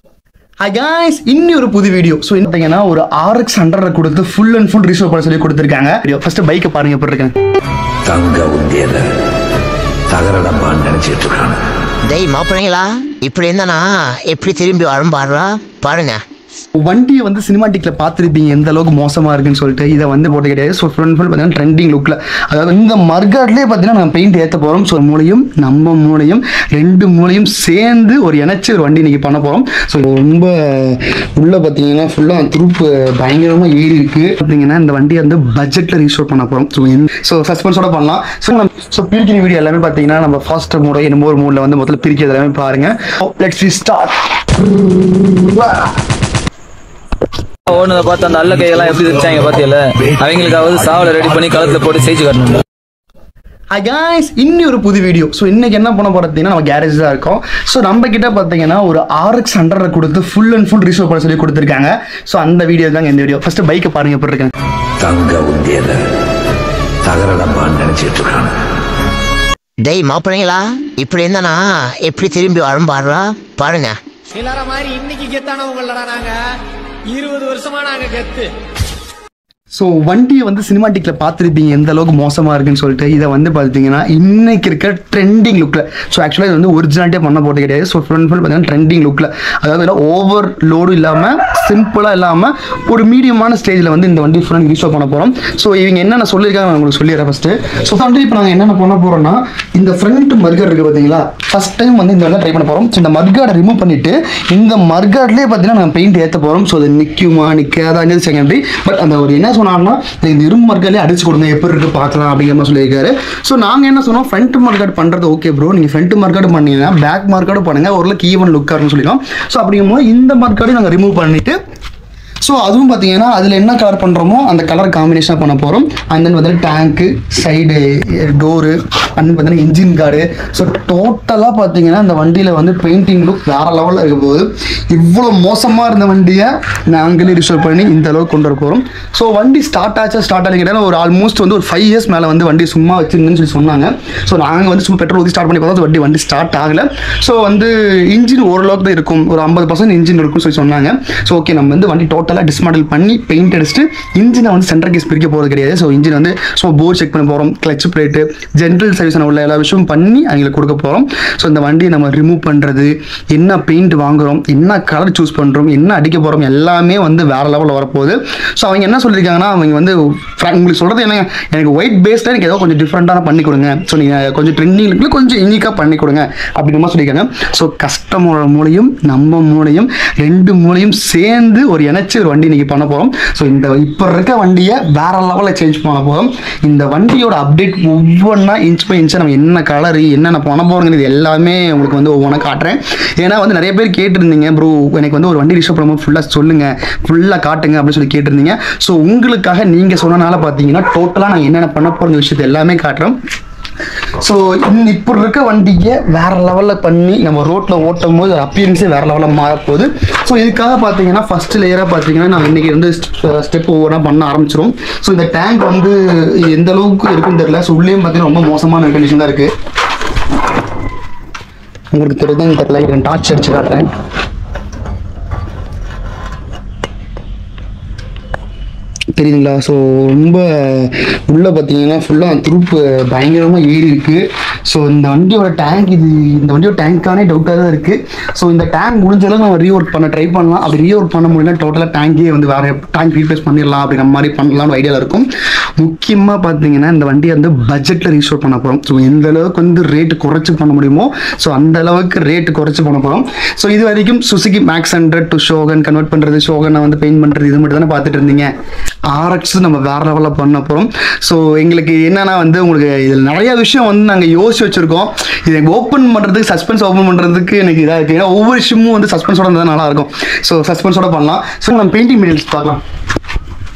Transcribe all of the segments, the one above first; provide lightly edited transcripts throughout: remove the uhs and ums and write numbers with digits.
Hi guys, இன்னி ஒரு புது வீடியோ. சோ பாத்தீங்கன்னா ஒரு RX 100 கொடுத்து ஃபுல் அண்ட் ஃபுல் ரீஸ்டோர் பண்ண சொல்லி கொடுத்திருக்காங்க. ஃபர்ஸ்ட் பைக்கை பாருங்க எப்படி இருக்கு. தங்க உண்டியல தகரடமான்னு நினைச்சிட்டு இருக்காங்க. டேய் மாப்பிள்ளைங்களா, இப்படி இருந்தானா எப்படி திரும்பி வரும் பாருங்க. வண்டியை வந்து சினிமாட்டிக்ல பார்த்துருப்பீங்க எந்த அளவுக்கு மோசமா இருக்குன்னு சொல்லிட்டு. இதை வந்து போட்டு கிடையாது. ஸோ ஃபுல் பார்த்தீங்கன்னா ட்ரெண்டிங் லுக்ல, அதாவது இந்த மர்காட்லேயே பார்த்தீங்கன்னா நம்ம பெயிண்ட் ஏற்ற போகிறோம். ஸோ மூளையும் நம்ம மூளையும் ரெண்டு மூளையும் சேர்ந்து ஒரு இணைச்சி ஒரு வண்டி இன்னைக்கு பண்ண போகிறோம். ஸோ ரொம்ப உள்ள பார்த்தீங்கன்னா ஃபுல்லாக துருப்பு பயங்கரமாக ஏறி இருக்கு. பார்த்தீங்கன்னா இந்த வண்டியை வந்து பட்ஜெட்டில் ரீஸ்டோர் பண்ண போகிறோம். ஸோ சஸ்பென்ஸோட பண்ணலாம். ஸோ பிரிக்கிற வீடியோ எல்லாமே பார்த்தீங்கன்னா நம்ம ஃபர்ஸ்ட் மூட என்னமோ ஒரு மூடில் வந்து முதல்ல பிரிக்கிறது எல்லாமே பாருங்க. Let's start. ஓடுனதை பார்த்து அந்த அல்ல கையெல்லாம் எப்படி வச்சாங்க பாத்தியல, அவங்களுக்காவது சாவலை ரெடி பண்ணி களத்துல போட்டு செஞ்சு காட்டணும். Hi guys, இன்னி ஒரு புது வீடியோ. ஸோ இன்னைக்கு என்ன பண்ண போறதுன்னா நம்ம கேரேஜ் தான் இருக்கோம். ஸோ நம்ம கிட்ட பார்த்தீங்கன்னா ஒரு RX 100 கொடுத்து ஃபுல் அண்ட் ஃபுல் ரீஸ்டோர் பண்ண சொல்லி கொடுத்துருக்காங்க. ஸோ அந்த வீடியோ தாங்க இந்த வீடியோ. ஃபர்ஸ்ட் பைக்கை பாருங்க எப்படி இருக்கு. தங்க உண்டியல தகரடமான்னு நினைச்சிட்டு இருக்காங்க. டேய் மாப்பிள்ளைங்களா, இப்படி இருந்தானா எப்படி திரும்பி வரும் பாருங்க. எல்லார மாதிரி இன்னைக்கு கெத்தானவங்களடா நாங்க 20 வருஷமா நாங்க கெத்து. ஸோ வண்டியை வந்து சினிமாட்டிக்ல பார்த்துருப்பீங்க எந்த அளவுக்கு மோசமா இருக்குன்னு சொல்லிட்டு. இதை வந்து பார்த்தீங்கன்னா இன்னைக்கு இருக்கிற ட்ரெண்டிங் லுக்ல, ஸோ ஆக்சுவலாக இது வந்து ஒரிஜினாலிட்டியாக பண்ண போட்டு கிடையாது. ஸோ ஃபுல் பார்த்தீங்கன்னா ட்ரெண்டிங் லுக்ல, அதாவது ஓவர் லோடும் இல்லாமல் சிம்பிளாக இல்லாமல் ஒரு மீடியமான ஸ்டேஜில் வந்து இந்த வண்டி ஃபுல்லாக ரீஸ்டோர் பண்ண போகிறோம். ஸோ இவங்க என்னென்ன சொல்லியிருக்காங்க நான் உங்களுக்கு சொல்லிடுறேன் ஃபர்ஸ்ட். ஸோ வந்து இப்போ நாங்கள் என்னென்ன பண்ண போகிறோம்னா, இந்த ஃப்ரண்ட் மர்காட் இருக்குது பார்த்தீங்களா, ஃபர்ஸ்ட் டைம் வந்து இந்த ட்ரை பண்ண போகிறோம். ஸோ இந்த மர்காடை ரிமூவ் பண்ணிட்டு இந்த மர்காட்லேயே பார்த்தீங்கன்னா நாங்கள் பெயிண்ட் ஏற்ற போகிறோம். ஸோ அது நிற்குமா நிற்காதாங்கிறது செகண்டரி. பட் அந்த ஒரு என்ன சொன்னாங்கன்னா, இந்த இரும்பு மர்காட்லேயே அடிச்சு கொடுங்க எப்படி இருக்கு பார்க்கலாம் அப்படிங்கிற மாதிரி சொல்லியிருக்காரு. ஸோ நாங்கள் என்ன சொன்னோம், ஃப்ரண்ட் மர்காட் பண்ணுறது ஓகே ப்ரோ, நீங்கள் ஃப்ரண்ட் மர்காட் பண்ணீங்கன்னா பேக் மர்காடும் பண்ணுங்க, ஓரளவுக்கு ஈவன் லுக்காக இருக்குன்னு சொல்லிடும். ஸோ அப்படிங்கும்போது இந்த மர்காடையும் நாங்கள் ரிமூவ் பண்ணிட்டு, ஸோ அதுவும் பார்த்தீங்கன்னா அதில் என்ன கலர் பண்ணுறோமோ அந்த கலர் காம்பினேஷனாக பண்ண போகிறோம். அண்ட் தென் பார்த்தீங்கன்னா டேங்க்கு, சைடு டோரு, அண்ட் பார்த்தீங்கன்னா இன்ஜின் கார்டு. ஸோ டோட்டலாக பார்த்தீங்கன்னா இந்த வண்டியில் வந்து பெயிண்டிங் லுக் வேறு லெவலில் இருக்க போகுது. இவ்வளோ மோசமாக இருந்த வண்டியை நாங்களே ரிசர்வ் பண்ணி இந்த அளவுக்கு கொண்டு வர போகிறோம். ஸோ வண்டி ஸ்டார்ட் ஆகலை கேட்டால் ஒரு ஆல்மோஸ்ட் வந்து ஒரு 5 years மேலே வந்து வண்டி சும்மா வச்சுருந்தேன்னு சொல்லி சொன்னாங்க. ஸோ நாங்கள் வந்து சும்மா பெட்ரோல் ஊற்றி ஸ்டார்ட் பண்ணி பார்த்தா வண்டி ஸ்டார்ட் ஆகலை. ஸோ வந்து இன்ஜின் ஓரளவுக்கு தான் இருக்கும், ஒரு 50% இன்ஜின் இருக்கும்னு சொல்லி சொன்னாங்க. ஸோ ஓகே, நம்ம வந்து வண்டி டோட்டலாக டிஸ்மாடல் பண்ணி பெயிண்ட் அடிச்சுட்டு இன்ஜினை வந்து சென்டர் கேஸ் பிரிக்க போகிறது கிடையாது. ஸோ இன்ஜின் வந்து ஸோ போர் செக் பண்ண போகிறோம், கிளச் பிளேட்டு, ஜென்ரல் சர்வீஸ் உள்ள எல்லா விஷயமும் பண்ணி அவங்களுக்கு கொடுக்க போகிறோம். ஸோ இந்த வண்டியை நம்ம ரிமூவ் பண்ணுறது, என்ன பெயிண்ட் வாங்குகிறோம், என்ன கலர் சூஸ் பண்ணுறோம், என்ன அடிக்க போகிறோம், எல்லாமே வந்து வேறு லெவலில் வரப்போகுது. ஸோ அவங்க என்ன சொல்லியிருக்காங்கன்னா, அவங்க வந்து உங்களுக்கு சொல்கிறது என்ன, எனக்கு ஒயிட் பேஸில் எனக்கு ஏதோ கொஞ்சம் டிஃப்ரெண்ட்டான பண்ணி கொடுங்க, ஸோ நீங்கள் கொஞ்சம் ட்ரெண்டிங்ல கொஞ்சம் யூனிக்காக பண்ணி கொடுங்க அப்படின்ற மாதிரி சொல்லியிருக்காங்க. ஸோ கஸ்டமரோட மூலையும் நம்ம மூலையும் ரெண்டு மூலையும் சேர்ந்து ஒரு இணைச்சி ஒரு வண்டி இன்னைக்கு பண்ண போகிறோம். ஸோ இந்த இப்போ இருக்க வண்டியை வேற லெவலில் சேஞ்ச் பண்ண போகிறோம். இந்த வண்டியோட அப்டேட் ஒவ்வொன்றா இன்ச் பை இன்ச்சாக நம்ம என்ன கலர் என்னென்ன பண்ண போகிறோங்கிறது எல்லாமே உங்களுக்கு வந்து ஒவ்வொன்றா காட்டுறேன். ஏன்னா வந்து நிறைய பேர் கேட்டிருந்தீங்க, ப்ரோ எனக்கு வந்து ஒரு வண்டி ரிசர்வ் பண்ணும்போது ஃபுல்லாக சொல்லுங்கள், ஃபுல்லாக காட்டுங்க அப்படின்னு சொல்லி கேட்டிருந்தீங்க. ஸோ உங்களுக்காக நீங்கள் சொன்னனால பார்த்தீங்கன்னா டோட்டலாக நாங்கள் என்னென்ன பண்ண போகிற விஷயத்தை எல்லாமே காட்டுறோம். ஸோ இப்போ இருக்க வண்டியை வேற லெவலில் பண்ணி நம்ம ரோட்டில் ஓட்டும் போது அப்பியரன்ஸே வேற லெவலில் மாறப்போகுது. ஸோ இதுக்காக பார்த்தீங்கன்னா ஃபர்ஸ்ட் லேயராக பார்த்தீங்கன்னா நான் இன்னைக்கு வந்து ஸ்டெப் ஒவ்வொன்றா பண்ண ஆரம்பிச்சிடும். ஸோ இந்த டேங்க் வந்து எந்த அளவுக்கு இருக்குன்னு தெரியல. ஸோ உள்ளேயும் பார்த்தீங்கன்னா ரொம்ப மோசமான கண்டிஷன் தான் இருக்குது. உங்களுக்கு தெரியுதுன்னு தெரியல, டார்ச் அடிச்சு காட்டுறேன். தெரியுதுங்களா? ஸோ ரொம்ப உள்ளே பார்த்தீங்கன்னா ஃபுல்லாக துருப்பு பயங்கரமாக ஏறி இருக்குது. ஸோ இந்த வண்டியோட டேங்க் இந்த வண்டியோட டேங்க்கானே டவுட்டாக தான் இருக்குது. ஸோ இந்த டேங்க் முடிஞ்ச அளவுக்கு நம்ம ரீஒர்க் பண்ண ட்ரை பண்ணலாம். அப்படி ரீஒர்க் பண்ண முடியல டோட்டலாக டேங்கே வந்து வேறு டேங்க் ரீப்ளேஸ் பண்ணிடலாம் அப்படிங்கிற மாதிரி பண்ணலாம்னு ஐடியாவில் இருக்கும். முக்கியமாக பார்த்தீங்கன்னா இந்த வண்டியை வந்து பட்ஜெட்டில் ரீஸ்டோர் பண்ண போகிறோம். ஸோ எந்த அளவுக்கு வந்து ரேட்டு குறைச்சி பண்ண முடியுமோ ஸோ அந்த அளவுக்கு ரேட்டு குறைச்சி பண்ண போகிறோம். ஸோ இது வரைக்கும் Suzuki Max 100 to Shogun convert பண்ணுறது, ஷோகனை வந்து பெயிண்ட் பண்ணுறது, இது மட்டும் தானே பார்த்துட்டு இருந்தீங்க. RX நம்ம வேற லெவலில் பண்ண போகிறோம். ஸோ எங்களுக்கு என்னன்னா வந்து உங்களுக்கு இதில் நிறைய விஷயம் வந்து நாங்கள் யோசிச்சு வச்சுருக்கோம். இதை ஓப்பன் பண்ணுறதுக்கு சஸ்பென்ஸ் ஓப்பன் பண்ணுறதுக்கு எனக்கு இதாக இருக்குது. ஏன்னா ஒவ்வொரு விஷயமும் வந்து சஸ்பென்ஸோட இருந்தால் நல்லாயிருக்கும். ஸோ சஸ்பென்ஸோட பண்ணலாம். ஸோ நம்ம பெயிண்டிங் மெட்டீரியல்ஸ் பார்க்கலாம்.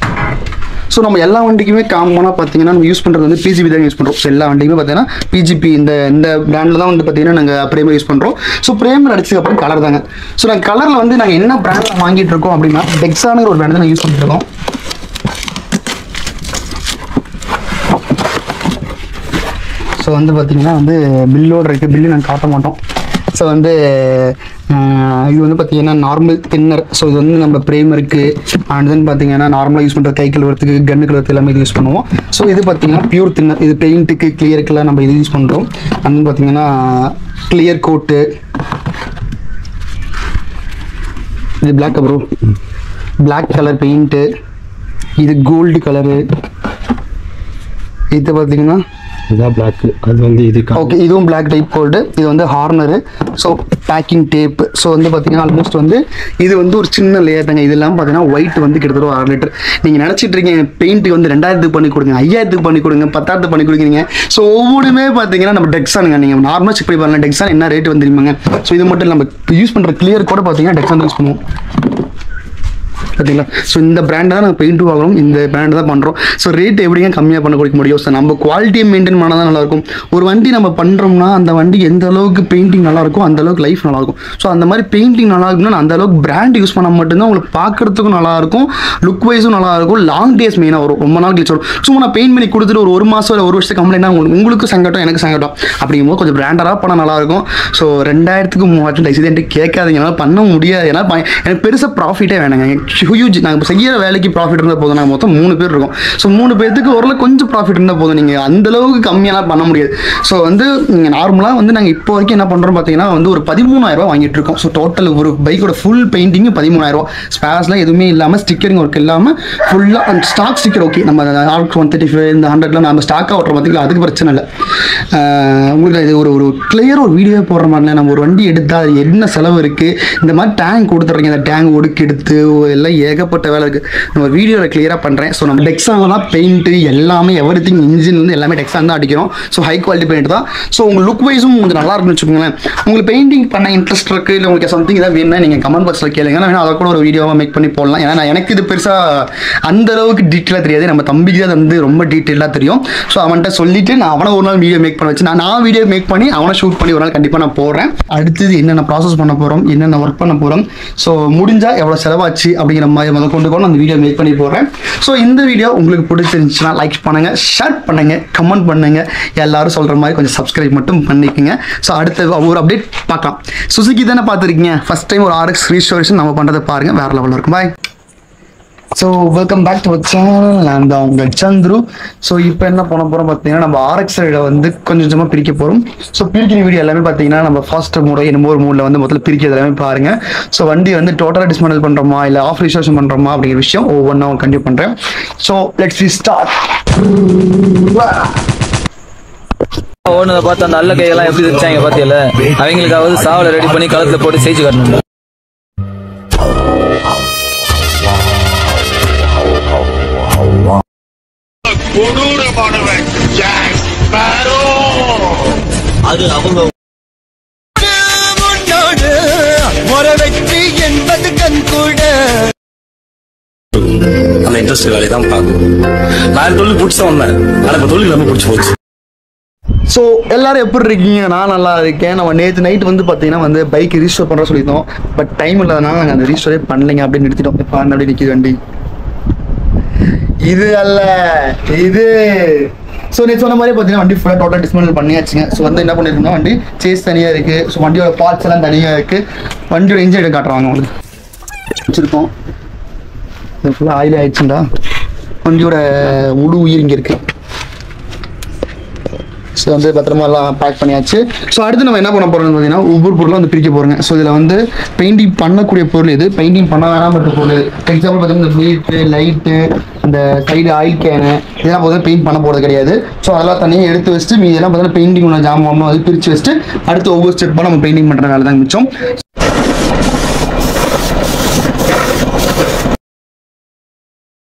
ஸோ நம்ம எல்லா வண்டிக்குமே காமனாக பார்த்தீங்கன்னா நம்ம யூஸ் பண்ணுறது வந்து PGP தான் யூஸ் பண்ணுறோம். ஸோ எல்லா வண்டிக்குமே பார்த்தீங்கன்னா PGP இந்த பிராண்டில் தான் வந்து பார்த்தீங்கன்னா நாங்கள் ப்ரேமர் யூஸ் பண்ணுறோம். ஸோ ப்ரேமர் அடிச்சதுக்கப்புறம் கலர் தாங்க. ஸோ நாங்கள் கலரில் வந்து நாங்கள் என்ன பிராண்டில் வாங்கிட்டு இருக்கோம் அப்படின்னா டெக்ஸானுங்கிற ஒரு பிராண்ட் தான் யூஸ் பண்ணிட்டு இருக்கோம். ஸோ வந்து பார்த்தீங்கன்னா வந்து பில்லோடு இருக்குது, பில்லு நாங்கள் காட்ட மாட்டோம். ஸோ வந்து இது வந்து பார்த்தீங்கன்னா நார்மல் தின்னர். ஸோ இது வந்து நம்ம ப்ரைமருக்கு அண்ட் தென் பார்த்தீங்கன்னா நார்மலாக யூஸ் பண்ணுற கை கழுவுறதுக்கு கன்னு கழுவுறது எல்லாமே இது யூஸ் பண்ணுவோம். ஸோ இது பார்த்தீங்கன்னா பியூர் தின்னர். இது பெயிண்ட்டுக்கு கிளியருக்குலாம் நம்ம இது யூஸ் பண்ணுறோம். அண்ட் தென் பார்த்தீங்கன்னா கிளியர் கோட்டு, இது black bro, black colour paint, இது கோல்டு கலரு, இது பார்த்தீங்கன்னா இதான் பிளாக், அது வந்து இது ஓகே இதுவும் பிளாக் டைப் கோல்டு. இது வந்து ஹார்னரு. So packing tape. ஸோ வந்து பார்த்தீங்கன்னா ஆல்மோஸ்ட் வந்து இது வந்து ஒரு சின்ன லேயர் தாங்க. இது இல்லாமல் பார்த்தீங்கன்னா ஒயிட் வந்து கிட்டத்தட்ட 1/2 லிட்டர். நீங்கள் நினச்சிட்டு இருக்கீங்க பெயிண்ட்டுக்கு வந்து 2000 பண்ணி கொடுங்க, 5000 பண்ணி கொடுங்க, 10,000 பண்ணி கொடுக்குறீங்க. ஸோ ஒவ்வொருமே பார்த்தீங்கன்னா நம்ம டெக்ஸானுங்க. நீங்கள் நார்மலாக செக் பண்ணி பாருங்க டெக்ஸான் என்ன ரேட் வந்து தெரியுமாங்க. ஸோ இது மட்டும் நம்ம யூஸ் பண்ணுற கிளியர் கூட பார்த்தீங்கன்னா டெக்ஸான் யூஸ் பண்ணுவோம் பார்த்தீங்களா. ஸோ இந்த பிராண்ட் தான் நாங்கள் பெயிண்ட்டும் வாங்குறோம், இந்த பிராண்ட் தான் பண்ணுறோம். ஸோ ரேட் எப்படிங்க கம்மியாக பண்ண கொடுக்க முடியும். ஸோ நம்ம குவாலிட்டியை மெயின்டைன் பண்ணால் தான் நல்லாயிருக்கும். ஒரு வண்டி நம்ம பண்ணுறோம்னா அந்த வண்டி எந்த அளவுக்கு பெயிண்டிங் நல்லாயிருக்கும் அந்த அளவுக்கு லைஃப் நல்லாயிருக்கும். ஸோ அந்த மாதிரி பெயிண்டிங் நல்லா இருக்குன்னா அந்த அளவுக்கு பிராண்ட் யூஸ் பண்ணால் மட்டும்தான் உங்களுக்கு பார்க்குறதுக்கும் நல்லாயிருக்கும், லுக் வைஸும் நல்லாயிருக்கும், லாங் டேஸ் மெயினாக வரும், ரொம்ப நாள் கழிச்சு வரும். சும்மா நான் பெயிண்ட் பண்ணி கொடுத்துட்டு ஒரு மாதம் இல்லை ஒரு வருஷத்துக்கு கம்ப்ளைண்ட் உங்களுக்கு சங்கடம் எனக்கு சங்கடம். அப்படிங்கும்போது கொஞ்சம் பிராண்டராக பண்ணால் நல்லாயிருக்கும். ஸோ 2000க்கு 3000 தயவுசெய்து என்கிட்ட கேட்காதீங்க, என்னால் பண்ண முடியாது. ஏன்னா எனக்கு பெருசாக ப்ராஃபிட்டே வேணுங்க. ஹியூஜ் நாங்கள் செய்கிற வேலைக்கு ப்ராஃபிட் இருந்தால் போதும். நாங்கள் மொத்தம் 3 பேர் இருக்கோம். ஸோ 3 பேருக்கு ஓரளவு கொஞ்சம் ப்ராஃபிட் இருந்தால் போதும். நீங்கள் அந்தளவுக்கு கம்மியெல்லாம் பண்ண முடியாது. ஸோ வந்து நீங்கள் நார்மலாக வந்து நாங்கள் இப்போ வரைக்கும் என்ன பண்ணுறோம் பார்த்தீங்கன்னா வந்து ஒரு 13,000 வாங்கிட்டு இருக்கோம். ஸோ டோட்டல் ஒரு பைக்கோட ஃபுல் பெயிண்டிங்கு 13,000. ஸ்பேர்ஸ்லாம் எதுவுமே இல்லாமல் ஸ்டிக்கரிங் ஒர்க் இல்லாமல் ஃபுல்லாக அந்த ஸ்டாக் ஸ்டிக்கர் ஓகே நம்ம RX 135 இந்த 100லாம் நம்ம ஸ்டாக்காக ஓட்டுற பார்த்தீங்களா, அதுக்கு பிரச்சனை இல்லை. உங்களுக்கு இது ஒரு கிளியர் ஒரு வீடியோ போடுற மாதிரில நம்ம ஒரு வண்டி எடுத்தால் என்ன செலவு இருக்குது, இந்த மாதிரி டேங்க் கொடுத்துட்றீங்க, அந்த டேங்க் ஒடுக்கி எடுத்து எல்லாம் ஏகப்பட்ட வேலை இருக்குது. நம்ம வீடியோவில் கிளியராக பண்ணுறேன். ஸோ நம்ம டெக்ஸான் தான் பெயிண்ட்டு எல்லாமே எவ்ரிதிங் இன்ஜின்லேருந்து எல்லாமே டெக்ஸான் தான் அடிக்கிறோம். ஸோ ஹை குவாலிட்டி பெயிண்ட் தான். ஸோ உங்கள் லுக் வைஸும் கொஞ்சம் நல்லா இருக்குன்னு வச்சுக்கோங்களேன். உங்களுக்கு பெயிண்டிங் பண்ண இன்ட்ரெஸ்ட் இருக்குது இல்லை உங்களுக்கு சம்திங் ஏதாவது வேணும்னா நீங்கள் கமெண்ட் பாக்ஸில் கேளுங்க. நான் அதை கூட ஒரு வீடியோவாக மேக் பண்ணி போடலாம். ஏன்னா எனக்கு இது பெருசாக அந்த அளவுக்கு டீட்டெயிலாக தெரியாது. நம்ம தம்பிக்கு தான் வந்து ரொம்ப டீட்டெயிலாக தெரியும். ஸோ அவன்கிட்ட சொல்லிவிட்டு நான் அவனை ஒரு நாள் வீடியோ மேக் பண்ண வச்சு நான் வீடியோ மேக் பண்ணி அவனை ஷூட் பண்ணி ஒரு நாள் கண்டிப்பாக நான் போடுறேன். அடுத்தது என்னென்ன ப்ராசஸ் பண்ண போகிறோம், என்னென்ன ஒர்க் பண்ண போகிறோம், ஸோ முடிஞ்சால் எவ்வளோ செலவாச்சு அப்படிங்கிற மாதிரி முதல் கொண்டு கூட அந்த வீடியோ மேக் பண்ணி போடுறேன். ஸோ இந்த வீடியோ உங்களுக்கு பிடிச்சிருந்துச்சுன்னா லைக் பண்ணுங்கள், ஷேர் பண்ணுங்கள், கமெண்ட் பண்ணுங்கள். எல்லாரும் சொல்கிற மாதிரி கொஞ்சம் சப்ஸ்கிரைப் மட்டும் பண்ணிக்கோங்க. ஸோ அடுத்த ஒரு அப்டேட் பார்க்கலாம். சுசுகி தானே பார்த்துருக்கீங்க, ஃபஸ்ட் டைம் ஒரு RX ரீஸ்டோரேஷன் நம்ம பண்ணுறதை பாருங்கள், வேறு லெவலில் இருக்கும். Bye. So welcome back to channel. நான் தான் உங்கள் சந்துரு. ஸோ இப்போ என்ன பண்ண போகிறோம் பார்த்தீங்கன்னா நம்ம RX ரைடை வந்து கொஞ்சம் கொஞ்சமாக பிரிக்க போகிறோம். ஸோ பிரிக்கிற வீடியோ எல்லாமே பார்த்தீங்கன்னா நம்ம ஃபாஸ்ட் மூடோ என்னமோ ஒரு மூடில் வந்து முதல்ல பிரிக்கிறது எல்லாமே பாருங்கள். ஸோ வண்டி வந்து டோட்டலாக டிஸ்மேண்டில் பண்ணுறோமா இல்லை ஆஃப் ரிசர்வேஷன் பண்ணுறோமா அப்படிங்கிற விஷயம் ஒவ்வொன்றா கண்டினியூ பண்ணுறேன். So let's we start. ஓடுனதை பார்த்து அந்த அல்ல கையெல்லாம் எப்படி வச்சாங்க பாத்தியல, அவங்களுக்காவது சாவலை ரெடி பண்ணி களத்துல போட்டு செஞ்சு காட்டணும். அது அவங்க என்பது கண் கூட அந்த இன்ட்ரெஸ்ட் வேலையை தான் பார்க்கணும். நான் தொழில் பிடிச்ச வந்தேன், ஆனால் இப்போ தொழில் எல்லாமே பிடிச்சி போச்சு. ஸோ எல்லாரும் எப்படி இருக்கீங்க? நான் நல்லா இருக்கேன். நம்ம நேற்று நைட் வந்து பார்த்தீங்கன்னா வந்து பைக் ரீஸ்டோர் பண்ணுற சொல்லியிருந்தோம். பட் டைம் இல்லாதனால நாங்கள் அந்த ரீஸ்டோரே பண்ணலைங்க அப்படின்னு நிறுத்திட்டோம். இப்போ அப்படி நிற்கிது வண்டி. இது அல்ல இது. ஸோ நேற்று சொன்ன மாதிரி பார்த்தீங்கன்னா வண்டி ஃபுல்லாக டோட்டல் டிஸ்மேண்டில் பண்ணியாச்சுங்க. ஸோ வந்து என்ன பண்ணியிருக்கோம்னா வண்டி சேஸ் தனியாக இருக்குது. ஸோ வண்டியோட பார்ட்ஸ் எல்லாம் தனியாக இருக்குது. வண்டியோட இன்ஜின் எடுத்து காட்டுறாங்க உங்களுக்கு வச்சுருக்கோம். இது ஃபுல்லாக ஆயில் ஆயிடுச்சுண்டா. வண்டியோட முழு உயிர் இங்கே இருக்குது. ஸோ வந்து பத்திரமா எல்லாம் பேக் பண்ணியாச்சு. ஸோ அடுத்து நம்ம என்ன பண்ண போகிறோம்னு பார்த்தீங்கன்னா ஒவ்வொரு பொருளும் வந்து பிரிக்க போகிறோங்க. ஸோ இதில் வந்து பெயிண்டிங் பண்ணக்கூடிய பொருள் இது, பெயிண்டிங் பண்ண வேணாம் பட்ட பொருள். எக்ஸாம்பிள் பார்த்தீங்கன்னா இந்த ப்ளீட்டு, லைட்டு, அந்த சைடு ஆயில் கேனு இதெல்லாம் பார்த்தீங்கன்னா பெயிண்ட் பண்ண போகிறது கிடையாது. ஸோ அதெல்லாம் தனியாக எடுத்து வச்சுட்டு மீதெல்லாம் பார்த்தீங்கன்னா பெயிண்டிங் உள்ள ஜாமான் அது பிரித்து வச்சுட்டு அடுத்து ஒவ்வொரு ஸ்டெப்பாக நம்ம பெயிண்டிங் பண்ணுற வேலை தான் மிச்சம்.